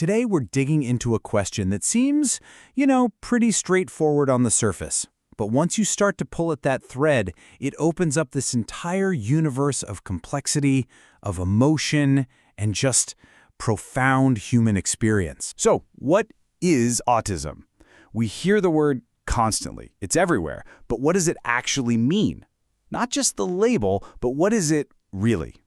Today we're digging into a question that seems, pretty straightforward on the surface. But once you start to pull at that thread, it opens up this entire universe of complexity, of emotion, and just profound human experience. So, what is autism? We hear the word constantly. It's everywhere. But what does it actually mean? Not just the label, but what is it really?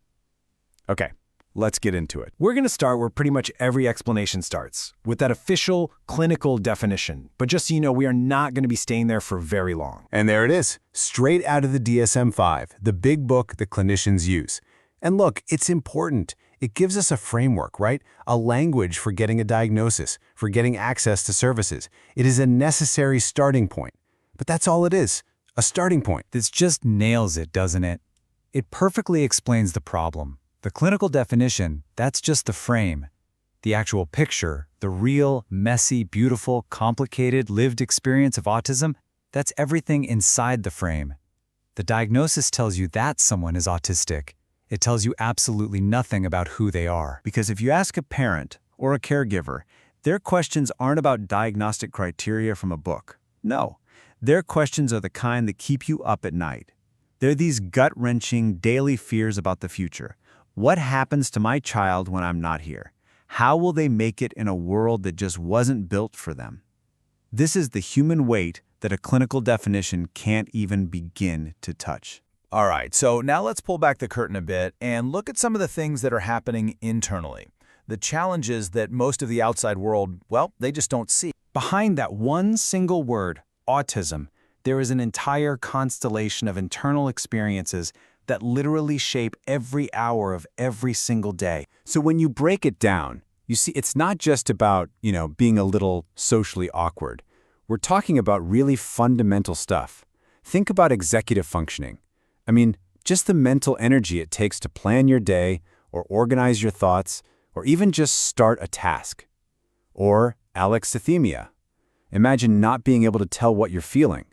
Okay, let's get into it. We're going to start where pretty much every explanation starts, with that official clinical definition. But just so you know, we are not going to be staying there for very long. And there it is, straight out of the DSM-5, the big book that clinicians use. And look, it's important. It gives us a framework, right? A language for getting a diagnosis, for getting access to services. It is a necessary starting point. But that's all it is, a starting point. This just nails it, doesn't it? It perfectly explains the problem. The clinical definition, that's just the frame. The actual picture, the real, messy, beautiful, complicated, lived experience of autism, that's everything inside the frame. The diagnosis tells you that someone is autistic. It tells you absolutely nothing about who they are. Because if you ask a parent or a caregiver, their questions aren't about diagnostic criteria from a book. No, their questions are the kind that keep you up at night. They're these gut-wrenching, daily fears about the future. What happens to my child when I'm not here? How will they make it in a world that just wasn't built for them? This is the human weight that a clinical definition can't even begin to touch. All right, so now let's pull back the curtain a bit and look at some of the things that are happening internally. The challenges that most of the outside world, well, they just don't see. Behind that one single word, autism, there is an entire constellation of internal experiences that literally shape every hour of every single day. So when you break it down, you see it's not just about, being a little socially awkward. We're talking about really fundamental stuff. Think about executive functioning. I mean, just the mental energy it takes to plan your day, or organize your thoughts, or even just start a task. Or alexithymia. Imagine not being able to tell what you're feeling.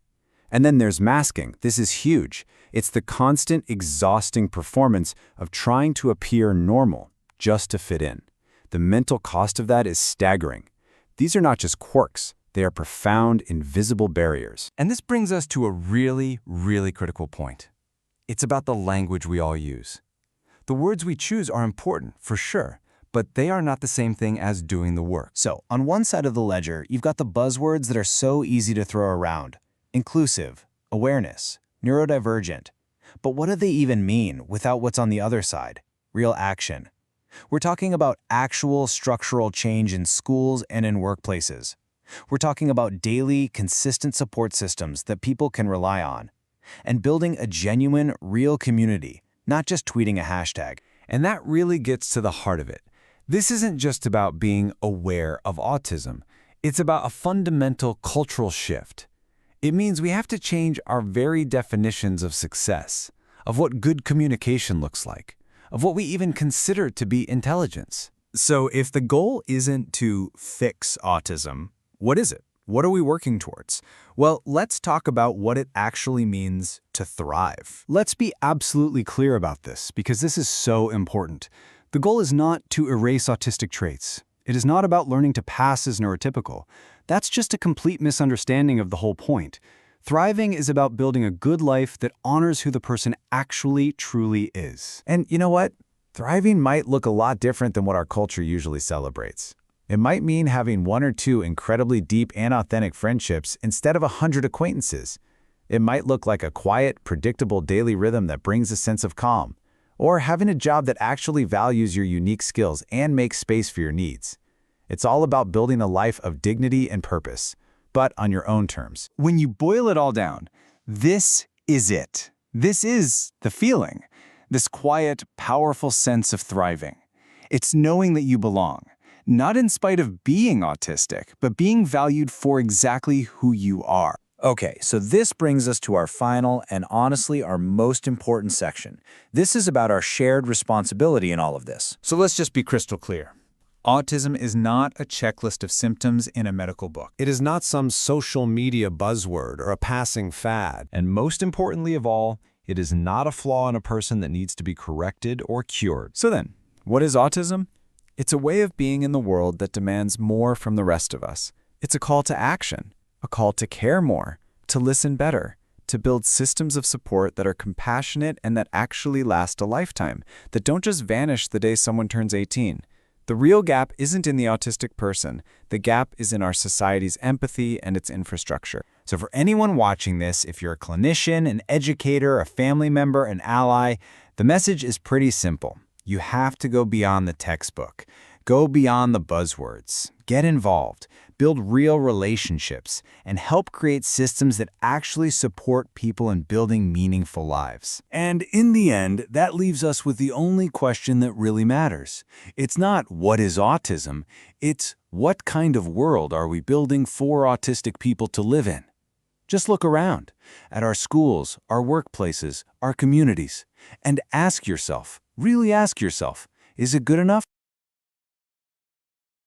And then there's masking. This is huge. It's the constant, exhausting performance of trying to appear normal, just to fit in. The mental cost of that is staggering. These are not just quirks. They are profound, invisible barriers. And this brings us to a really, really critical point. It's about the language we all use. The words we choose are important, for sure, but they are not the same thing as doing the work. So, on one side of the ledger, you've got the buzzwords that are so easy to throw around. Inclusive, awareness, neurodivergent. But what do they even mean without what's on the other side? Real action. We're talking about actual structural change in schools and in workplaces. We're talking about daily, consistent support systems that people can rely on. And building a genuine, real community, not just tweeting a hashtag. And that really gets to the heart of it. This isn't just about being aware of autism. It's about a fundamental cultural shift. It means we have to change our very definitions of success, of what good communication looks like, of what we even consider to be intelligence. So if the goal isn't to fix autism, what is it? What are we working towards? Well, let's talk about what it actually means to thrive. Let's be absolutely clear about this, because this is so important. The goal is not to erase autistic traits. It is not about learning to pass as neurotypical. That's just a complete misunderstanding of the whole point. Thriving is about building a good life that honors who the person actually, truly is. And you know what? Thriving might look a lot different than what our culture usually celebrates. It might mean having 1 or 2 incredibly deep and authentic friendships instead of 100 acquaintances. It might look like a quiet, predictable daily rhythm that brings a sense of calm, or having a job that actually values your unique skills and makes space for your needs. It's all about building a life of dignity and purpose, but on your own terms. When you boil it all down, this is it. This is the feeling. This quiet, powerful sense of thriving. It's knowing that you belong. Not in spite of being autistic, but being valued for exactly who you are. Okay, so this brings us to our final and honestly our most important section. This is about our shared responsibility in all of this. So let's just be crystal clear. Autism is not a checklist of symptoms in a medical book. It is not some social media buzzword or a passing fad. And most importantly of all, it is not a flaw in a person that needs to be corrected or cured. So then, what is autism? It's a way of being in the world that demands more from the rest of us. It's a call to action, a call to care more, to listen better, to build systems of support that are compassionate and that actually last a lifetime, that don't just vanish the day someone turns 18. The real gap isn't in the autistic person. The gap is in our society's empathy and its infrastructure. So for anyone watching this, if you're a clinician, an educator, a family member, an ally, the message is pretty simple. You have to go beyond the textbook. Go beyond the buzzwords. Get involved. Build real relationships. And help create systems that actually support people in building meaningful lives. And in the end, that leaves us with the only question that really matters. It's not what is autism, it's what kind of world are we building for autistic people to live in? Just look around at our schools, our workplaces, our communities, and ask yourself, really ask yourself, is it good enough?